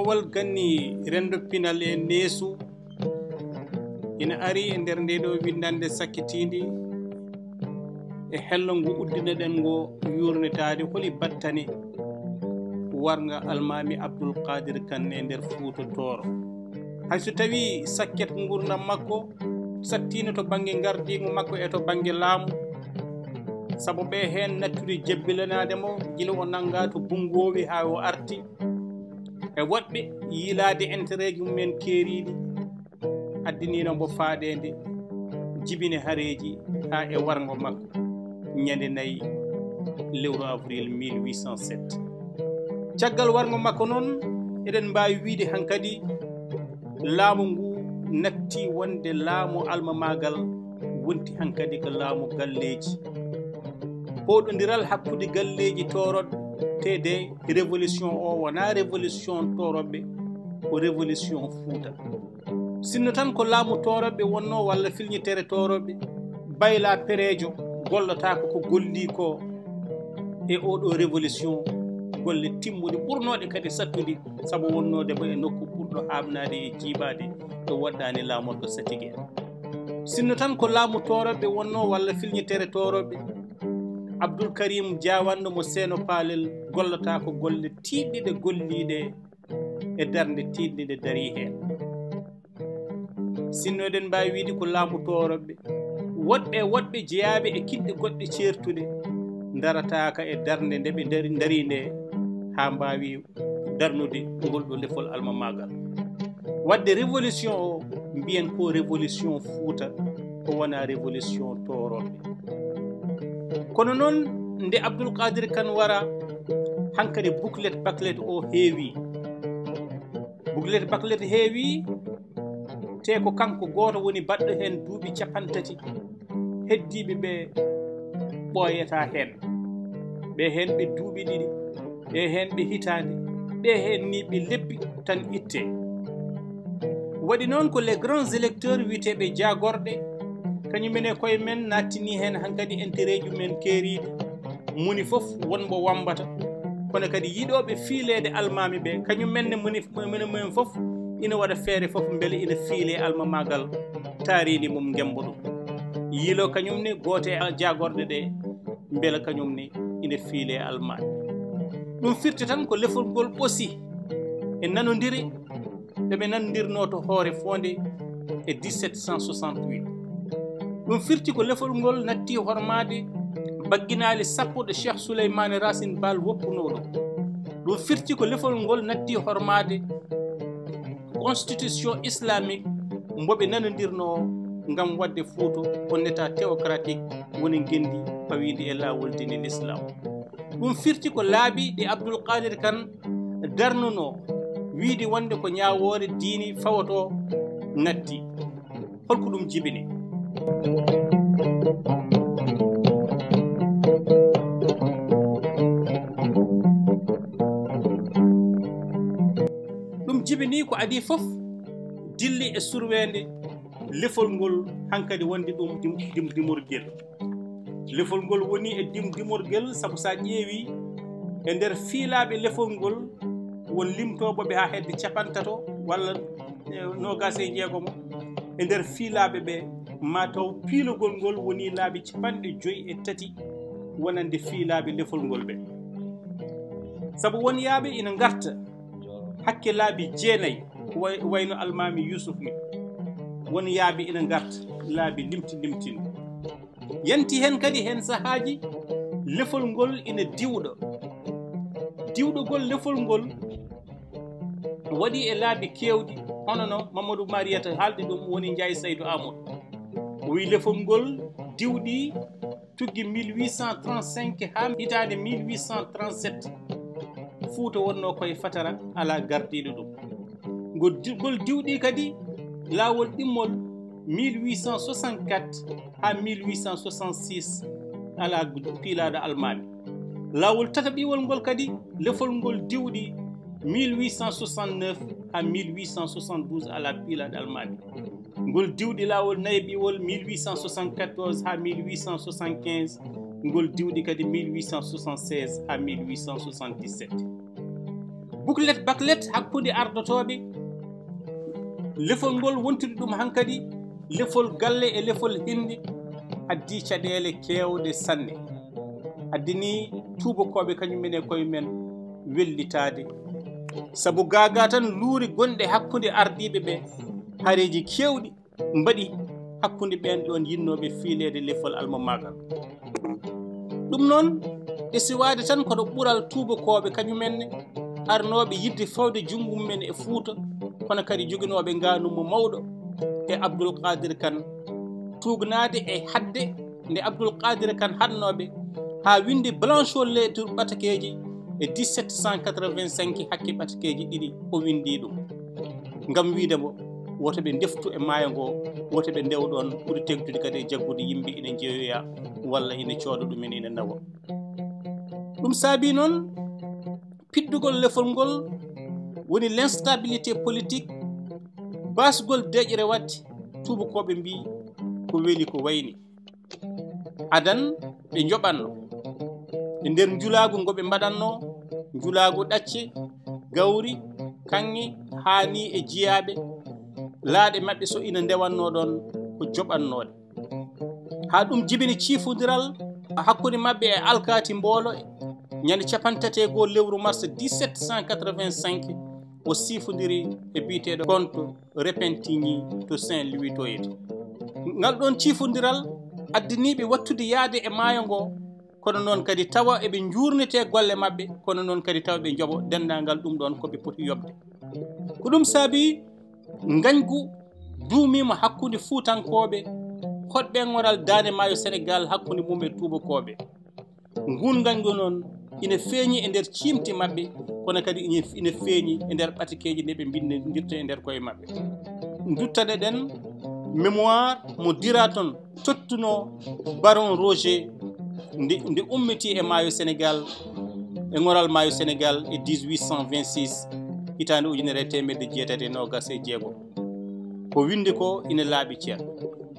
kowal ganni rendo pinal e neesu ina ari e nder nde ɗo windande sakkitindi e hello ngu uddinaɗen ngo yurnitade holi battane warga almami Abdul Qadir Kane e nder Fuuta Tooro hayso tawi sakket gurdam makko sattino to banggue gardigu makko e to banggue laamu saabu ɓe hen nattude jebbilanademo guila o nangga to bungowi ha o arti e woɗɓe yiilade intérêt ji mumen keeriɗi addinino mbo faaɗede jibine haareji ha e wargo makko ñande 4 lewru avril 1807 caggal wargo makko noon eɗen mbawi wiide hankkadi laamu ngu natti wonde laamu almamagal wonti hankkadi ko laamu galleji hoɗodiral hakkude galleji toroɗɓe tede révolution o wona révolution toroɓɓe ko révolution Fuuta sinno tan ko laamu toroɓɓe wonno walla filñitere toroɓɓe bayla perejo gollotako ko golli ko e oɗo révolution golle timmude ɓurnoɗe kadi sattude saabu wonnode ba e nokku ɓurɗo hamnade e jiibade e woɗɗani laamorɗo Satigue sinno tan ko laamu toroɓɓe wonno walla filñitere toroɓɓe Abdul Karim Diawanno mo seeno paalel gollota ko golle tiɗɗiɗe golliɗe e darde tiɗɗiɗe dari hen sinno eɗen mbawi wiide ko laamu toroɓɓe woɗɓe jeeyaɓe e kiɗɗe goɗɗe certude darataka e darde nde ɓe dari nde ha mbawi darnude ngol ɗo lefol almamagal wadde révolution o mbiyen ko révolution Fuuta ko wona révolution toroɓɓe kono noon nde Abdul Qadir Kane wara hankkadi bouclette baclette o heewi bouclette baclette heewi te ko kanko goto woni baɗɗo hen duuɓi 30 heddiɓe ɓe ɓooyata hen ɓe hen ɓe duuɓi 2 ɓe hen ɓe hitande ɓe hen ni ɓe leppi tan itte waɗi noon ko les grands électeurs witeɓe jagorɗe kañumene koye men nattini hen hankkadi intérêt ji men keeriɗe moni foof wonmo wambata kono kadi yiiɗoɓe fiilede almami ɓe kañummenne moni foof ina waɗa feere foof beele ina fiile almamagal taaridi mum gembo ɗum yiilo kañumne goote jagorɗe ɗe beele kañumne ina fiile almami ɗum firti tan ko lefol ngol ɓoosi e nanodiri ɓeɓe nanodirno to hoore fonde e 1768 ɗum firti ko lefol ngol natti hormade bagginali sappo ɗo Cheikh Souleymane Racine Bal woppunoɗo ɗum firti ko lefol ngol natti hormade constitution islamique mboɓe nanodirno ngam wadde Fuuta on état théocratique woni gendi pawidi e lawol dine l'islam ɗum firti ko laabi ɗi Abdul Qadir Kane darnuno wiide wonde ko ñawore diini fawoto natti holko ɗum jibini ɗum jibini ko adi foof dilli e surwede lefol ngol hankkadi wonde ɗum dimorguel lefol ngol woni e dimorguel saabu sa ƴeewi e nder fiilaɓe lefol ngol won limtoɓeɓe ha hedde 50 walla 26 e nder fiilaɓe ɓe ma taw piilogol ngol woni laabi 53 wonande fiilaɓe lefol ngol ɓe saabu won yaaɓe ina garta hakke laabi 9 wayno almami Yusuf ni won yaaɓe ina garta laabi limtini yanti hen kadi hen sahaji lefol ngol ina diwɗogol lefol ngol waɗi e laabi kewɗi hono no Mamadou Mariata haalde ɗum woni Ndiaye Saydou Amadou o wi lefol ngol diwɗi tuggi 1835 ha hitande 1837 Fuuta wonno koye fatara ala gardiɗo ɗum ngol diwɗi kadi laawol ɗimmol 1864 ha 1866 ala piilaɗo almami laawol tataɓiwol ngol kadi lefol ngol diwɗi 1869 ha 1872 ala piilaɗo almami ngol diwɗi laawol nayaɓiwol 1874 ha 1875 ngol diwɗi kadi 1876 ha 1877 buklet baklet hakkunde ardotoɓe lefol ngol wontiri ɗum hankadi lefol galle e lefol hindi addi caɗele kewɗe sanne addini tubakoɓe kañumen koye men wellitade saabu gaga tan luuri gonɗe hakkunde ardiɓe ɓe hareji kewɗi mbaɗi hakkunde ɓen ɗon yinnoɓe fiilede lefol almamagal ɗum noon ɗesiwade tan koɗo ɓuural tubakoɓe kañumenne arnoɓe yidde fawde jungo mumen e Fuuta kono kadi joguinoɓe nganumo mawɗo e Abdul Kane tugnade e hadde nde Abdul Kane hadnoɓe ha winde blanchol lettre ɓatakeji e 1785 hakke ɓatakeji ɗiɗi o windi ɗum ngam wiidemo woto ɓe deftu e maayo ngo woto ɓe ndewɗon ɓuri tegtude kadi e jaggude yimɓe ina jeeyoya walla ina cooda ɗumen ina nawa ɗum saabi noon piddugol lefol ngol woni l'instabilité politique basgol deƴƴere wadde tubakoɓe mbi ko weeli ko wayni adan ɓe joɓanno e nder njulagu ngo ɓe mbaɗanno njulagu ɗacce gawri kanŋe haani e jiyaɓe laaɗe maɓɓe so ina ndewanno ɗon ko joɓannode ha ɗum jibini ciifodiral hakkude maɓɓe e alkati mboolo ñande 31 lewru mars 1785 o siifodiri e biyeteɗo compte repentigny to Saint-Louis toyete ngal ɗon ciifodiral addaniɓe wattude yaade e maayo ngo kono noon kadi tawa eɓe jurnete golle maɓɓe kono noon kadi tawa ɓe jooɓo dendagal ɗum ɗon koɓe poti yobde ko ɗum saabi gañgu duumima hakkude fuutankoɓe hoɗɓe ngoral dande maayo Sénégal hakkude mum e tubakoɓe ngun gañgu noon ina feeñi e nder cimti maɓɓe kono kadi ina feeñi e nder ɓatakeji nde ɓe bindirta e nder koye maɓɓe duttaɗe ɗen mémoire mo dira toon tottuno baron Roger nde ummiti e maayo Sénégal e ngoral maayo Sénégal e 1826 hitande ujunere temedde jeetati e nogas e jeegom ko windi ko ina laaɓi ceer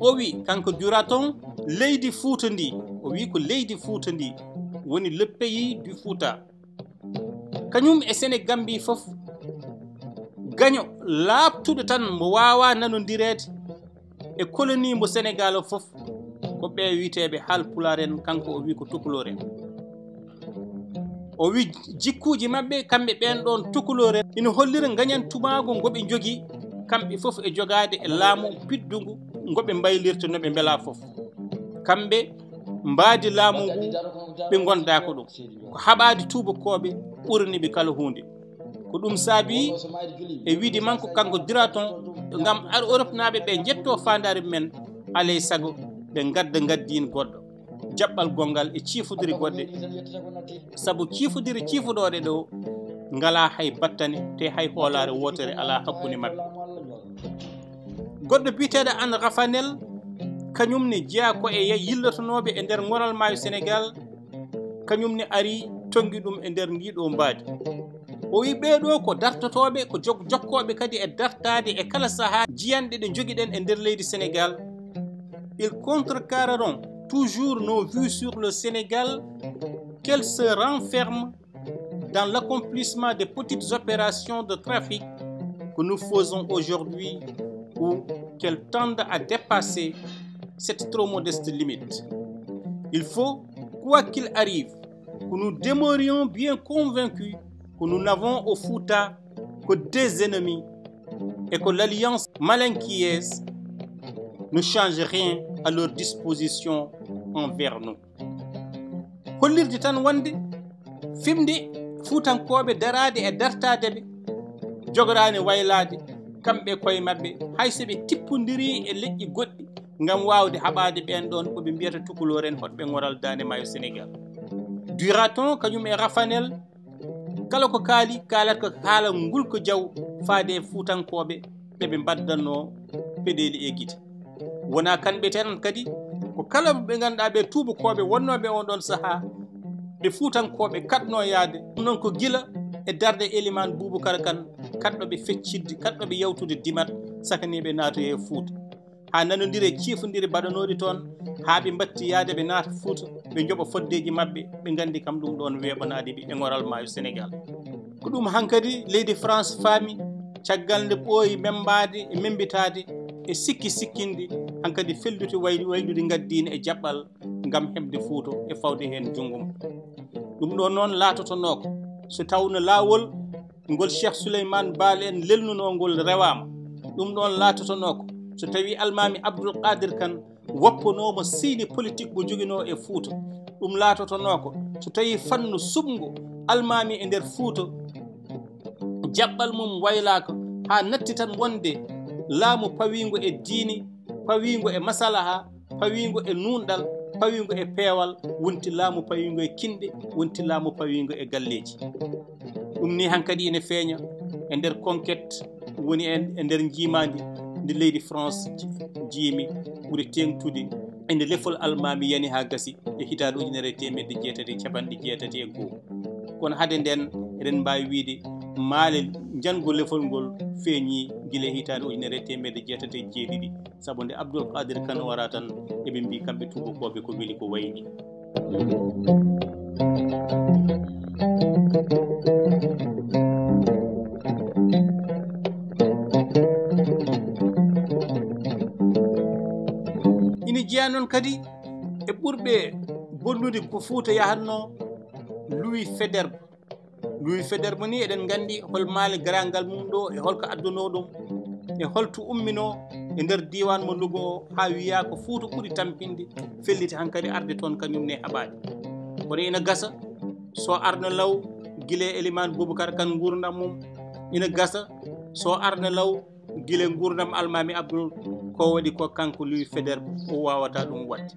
o wi kanko dura toon leydi Fuuta ndi o wi ko leydi Fuuta ndi woni le pays du Fuuta kañum e Sénégambie fof gaño laaɓtuɗo tan mo wawa nanodirede e colonie mo Sénégal fof ko ɓe witeɓe Haalpulaar en kanko o wi ko Tukulóor en o wi jikkuji maɓɓe kamɓe ɓen ɗon Tukulóor en ina hollira gañantumago ngoɓe jogui kamɓe fof e jogade e laamu piddugu ngoɓe mbaylirta noɓe beela fof kamɓe mbaadi laamu ngu ɓe gonda ko ɗum ko haɓade tubakoɓe ɓuraniɓe kala hunde ko ɗum saabi e wiide manko kanko dira toon ngam ar Europe naɓe ɓe jetto fandare men alay saago ɓe gadda gaddin goɗɗo jaɓɓal gongal e ciifodiri goɗɗe saabu ciifodiri ciifoɗoɗe ɗo ngala hay battane te hay hoolare wotere ala hakkude maɓɓe goɗɗo biteɗo An Rafanel kañumne jeeya ko e yillotonoɓe e nder ngoral maayo Sénégal kañumne ari tongi ɗum e nder ndiɗo mbaadi o wi ɓeɗo ko dartotoɓe ko jokkoɓe kadi e dartade e kala saaha jiyanɗe ɗe joguiɗen e nder leydi Sénégal ils contrecarreront toujours nos vues sur le Sénégal qu'elles se renferment dans l'accomplissement des petites opérations de trafic que nous faisons aujourd'hui ou qu'elles tendent à dépasser cette trop modeste limite. Il faut, quoi qu'il arrive, que nous demeurions bien convaincus que nous n'avons au Fuuta que des ennemis et que l'alliance malinquiaise ne change rien à leur disposition envers nous. Hollirde tan wonde fimde fuutankoɓe darade e dartade ɓe jogorani waylade kamɓe koye maɓɓe hayso ɓe tippodiri e leƴƴi goɗɗi ngam wawde haɓade ɓen ɗon koɓe mbiyata Tukulóor en hoɗɓe ngoral dande maayo Sénégal duraton kañum e Rafanel kala ko kaali kaalata ko haala ngulko jaw faade e fuutankoɓe ɓeɓe mbaddanno peɗeli e guite wona kamɓe tan kadi ko kala ɓe ganduɗa ɓe tubakoɓe wonnoɓe on ɗon saaha ɓe fuutankoɓe katno yaade noon ko gila e darde Elimane Boubacar Kane katɗoɓe feccidde katɗoɓe yawtude dimat sakaniɓe naatoye Fuuta ha nanodire ciifodiri mbaɗanoɗi toon ha ɓe batti yaade ɓe naata Fuuta ɓe jooɓa foddeji maɓɓe ɓe gandi kam ɗum ɗon weɓanadeɓe e ngoral maayo Sénégal ko ɗum hankadi leydi France faami caggal nde ɓooyi membade e membitade e sikki sikkinde hankadi fellude waylude gaddine e jaɓɓal ngam heɓde Fuuta e fawde heen jungo mum. ɗum ɗo noon laatotonoko so tawno laawol ngol Cheikh Souleymane Baal en lelnunongol rewama. ɗum ɗon laatotonoko so tawi Almaami Abdul Kane woppanoma siini politique mo joguino e Fuuta. ɗum laatotonoko so tawi fannu suɓngo Almaami e nder Fuuta jaɓɓal mum waylaka ha natti tan wonde laamu pawingo e diini, pawingo e masalaha, pawingo e nunɗal, pawingo e peewal, wonti laamu pawingo e kinɗe, wonti laamu pawingo e galleji. ɗum ni hankadi ene feeña e nder conquête woni e nder jiimadi nde leydi France jiimi ɓuri tengtude e nde lefol Almaami yani ha gasi e hitande 1981. kono hade nden eɗen mbawi wiide maale jango lefol ngol feeñi guila hitande 1987 saabu nde Abdul Kane wara tan eɓe mbi kamɓe tubakoɓe ko weeli ko wayni. ina jeeya noon kadi e ɓurɓe bonnude ko Fuuta yahatno Louis Faidherbe ni eɗen gandi hol maale garangal mum ɗo e holko adduno ɗum e holto ummino e nder diwan mo Louga o ha wiya ko Fuuta ɓuri tampinde felliti hankadi arde toon kañum ne haɓade. kono ina gasa so arno law guila Elimane Boubacar Kane gurdam mum, ina gasa so arno law guila gurdam Almaami Abdul ko waɗi ko kanko Louis Faidherbe o wawata ɗum wadde.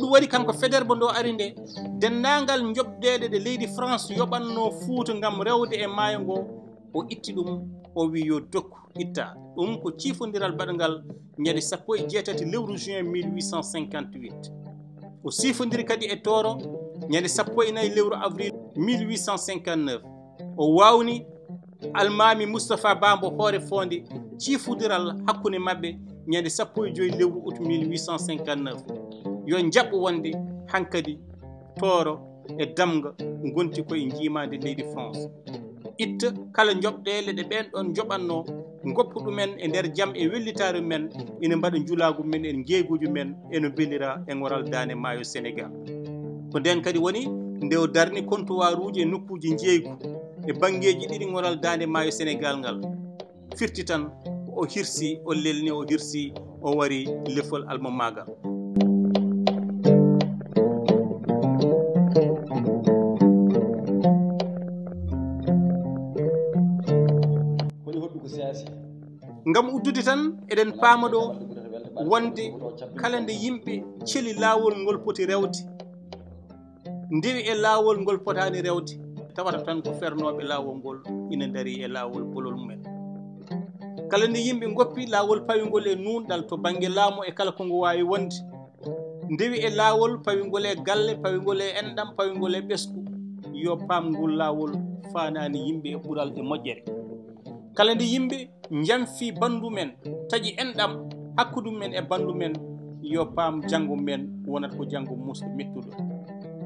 ɗum waɗi kanko Faidherbe ndo ari nde dennagal jobdeɗe ɗe leydi France yoɓanno Fuuta ngam rewde e maayo ngo o itti ɗum o wi yo dokku itta ɗum ko ciifodiral baɗagal ñande 18 lewru juin 1858. o siifodiri kadi e Toro ñande 14 lewru avril 1859. o wawni Almaami Moustapha Bambo hoore fonde ciifodiral hakkunde mabɓe ñande 15 lewru août 1859 yo jaɓɓo wonde hankadi Toro e Damga gonti koye jiimade leydi France. itta kala joɓɗele ɗe ɓen ɗon joɓanno goppu ɗumen e nder jaam e wellitare men ina mbaɗa julagu men e jeeguji men eno bellira e ngoral dande maayo Sénégal. ko nden kadi woni nde o darni comptoir uji e nokkuji jeeygu e banggueji ɗiɗi ngoral dande maayo Sénégal ngal firti tan o hirsi o lelni o hirsi o wari lefol almamagal. ngam uddude tan eɗen paama ɗo wonde kala nde yimɓe celi laawol ngol poti rewde ndewi e laawol ngol potani rewde tawata tan ko fernoɓe laawol ngol ina dari e laawol bolol mumen. kala nde yimɓe goppi laawol pawigol e nunɗal to banggue laamu e kala ko ngo wawi wonde ndewi e laawol pawigol e galle pawigol e enɗam pawigol e ɓesgu yo paam ngol laawol fanani yimɓe e ɓuural e moƴƴere. kala nde yimɓe jamfi bandu men taƴi enɗam hakkude men e bandu men yo paam janggo men wonata ko janggo musto mettuɗo.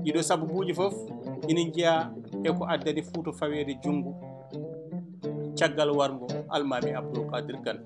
ɗiɗo sababuji foof ina jeeya e ko addani Fuuta fawede junggo caggal wargo Almaami Abdul Kane.